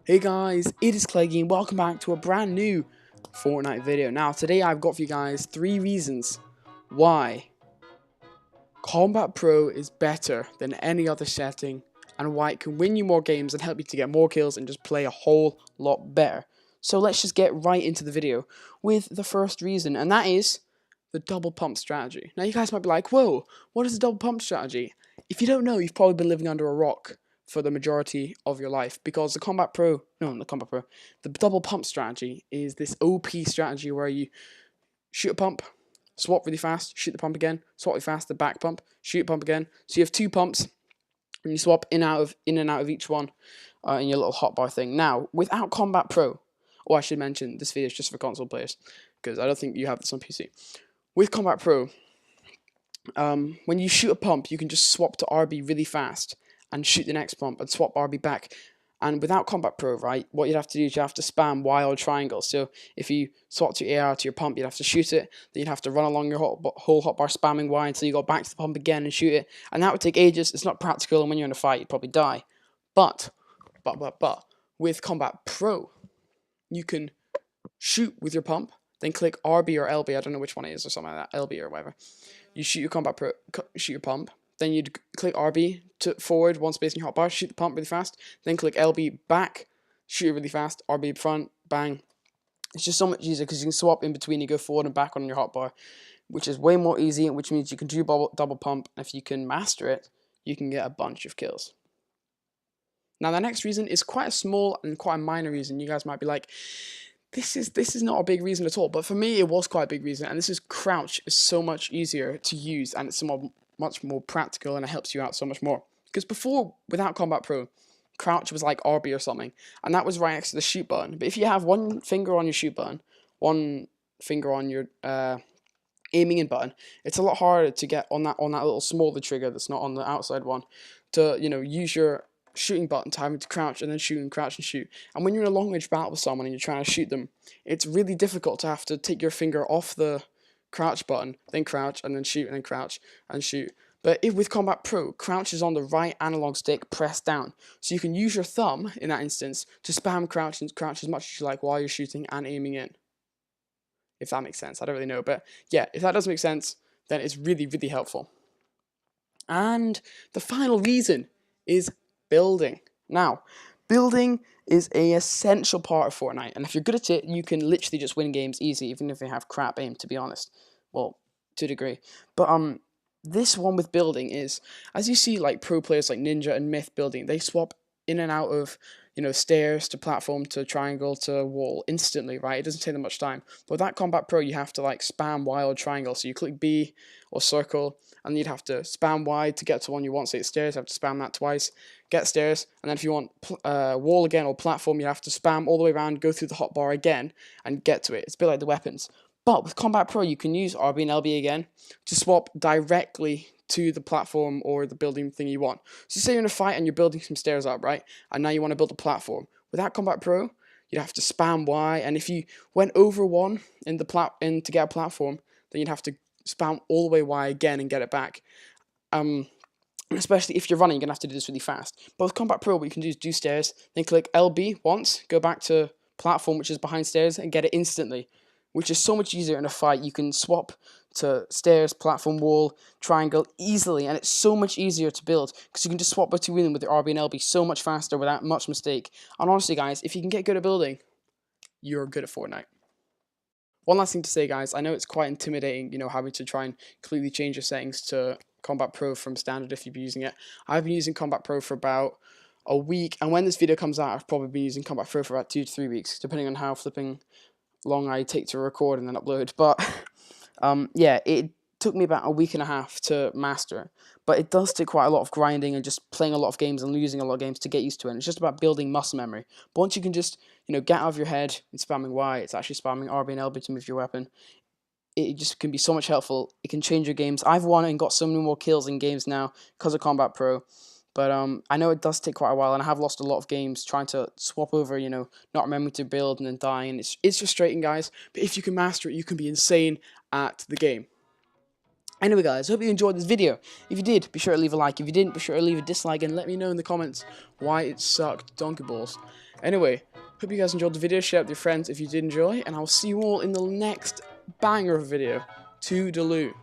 Hey guys, it is Cleggy and welcome back to a brand new Fortnite video. Now today I've got for you guys 3 reasons why Combat Pro is better than any other setting and why it can win you more games and help you to get more kills and just play a whole lot better. So let's just get right into the video with the first reason, and that is the double pump strategy. Now you guys might be like, whoa, what is the double pump strategy? If you don't know, you've probably been living under a rock for the majority of your life, because the the double pump strategy is this OP strategy where you shoot a pump, swap really fast, shoot the pump again, swap really fast, the back pump, shoot pump again. So you have 2 pumps and you swap in and out of each one in your little hotbar thing. Now, without Combat Pro, I should mention this video is just for console players because I don't think you have this on PC. With Combat Pro, when you shoot a pump, you can just swap to RB really fast and shoot the next pump and swap RB back. And without Combat Pro, right, what you'd have to do is you have to spam Y or triangle. So if you swap to AR to your pump, you'd have to shoot it. Then you'd have to run along your whole hotbar spamming Y until you go back to the pump again and shoot it. And that would take ages. It's not practical, and when you're in a fight, you'd probably die. But, with Combat Pro, you can shoot with your pump, then click RB or LB, I don't know which one it is or something like that, LB or whatever. You shoot your Combat Pro, shoot your pump, then you'd click RB to forward, one space in your hotbar, shoot the pump really fast, then click LB back, shoot it really fast, RB front, bang. It's just so much easier because you can swap in between, you go forward and back on your hotbar, which is way more easy, which means you can do double pump, and if you can master it, you can get a bunch of kills. Now the next reason is quite a small and quite a minor reason. You guys might be like, this is not a big reason at all, but for me it was quite a big reason, and this is crouch is so much easier to use, and it's much more practical, and it helps you out so much more. Because before, without Combat Pro, crouch was like RB or something, and that was right next to the shoot button. But if you have one finger on your shoot button, one finger on your aiming in button, it's a lot harder to get on that little smaller trigger that's not on the outside one to use your shooting button to having to crouch and then shoot and crouch and shoot. And when you're in a long range battle with someone and you're trying to shoot them, it's really difficult to have to take your finger off the crouch button, then crouch and then shoot, and then crouch and shoot. But with Combat Pro, crouch is on the right analog stick pressed down, so you can use your thumb in that instance to spam crouch and crouch as much as you like while you're shooting and aiming in. If that makes sense, I don't really know, but yeah, if that does make sense, then it's really, really helpful. And the final reason is building. Now, building is an essential part of Fortnite, and if you're good at it, you can literally just win games easy, even if they have crap aim, to be honest. Well, to a degree. But this one with building is, as you see, like pro players like Ninja and Myth building, they swap in and out of stairs to platform to triangle to wall instantly, right? It doesn't take them much time. But with that Combat Pro, you have to like spam Y or triangle. So you click B or circle, and you'd have to spam Y to get to one you want. Say it's stairs, you have to spam that twice, get stairs, and then if you want wall again or platform, you have to spam all the way around, go through the hotbar again, and get to it. It's a bit like the weapons. But with Combat Pro, you can use RB and LB again to swap directly to the platform or the building thing you want. So say you're in a fight and you're building some stairs up, right? And now you want to build a platform. Without Combat Pro, you'd have to spam Y, and if you went over one in to get a platform, then you'd have to spam all the way Y again and get it back. Especially if you're running, you're going to have to do this really fast. But with Combat Pro, what you can do is do stairs, then click LB once, go back to platform, which is behind stairs, and get it instantly, which is so much easier in a fight. You can swap to stairs, platform, wall, triangle easily, and it's so much easier to build because you can just swap between them with your RB and LB so much faster without much mistake. And honestly, guys, if you can get good at building, you're good at Fortnite. One last thing to say, guys, I know it's quite intimidating, having to try and completely change your settings to Combat Pro from standard if you've been using it. I've been using Combat Pro for about a week, and when this video comes out, I've probably been using Combat Pro for about 2 to 3 weeks, depending on how flipping long I take to record and then upload. But yeah, it took me about a week and a half to master, but it does take quite a lot of grinding and just playing a lot of games and losing a lot of games to get used to it. And it's just about building muscle memory. But once you can just get out of your head and spamming Y, it's actually spamming RB and LB to move your weapon. It just can be so much helpful. It can change your games. I've won and got so many more kills in games now because of Combat Pro. But I know it does take quite a while, and I have lost a lot of games trying to swap over, not remembering to build and then dying. It's frustrating, guys. But if you can master it, you can be insane at the game. Anyway guys, hope you enjoyed this video. If you did, be sure to leave a like. If you didn't, be sure to leave a dislike and let me know in the comments why it sucked, donkey balls. Anyway, hope you guys enjoyed the video. Share it with your friends if you did enjoy, and I'll see you all in the next banger video. Toodaloo.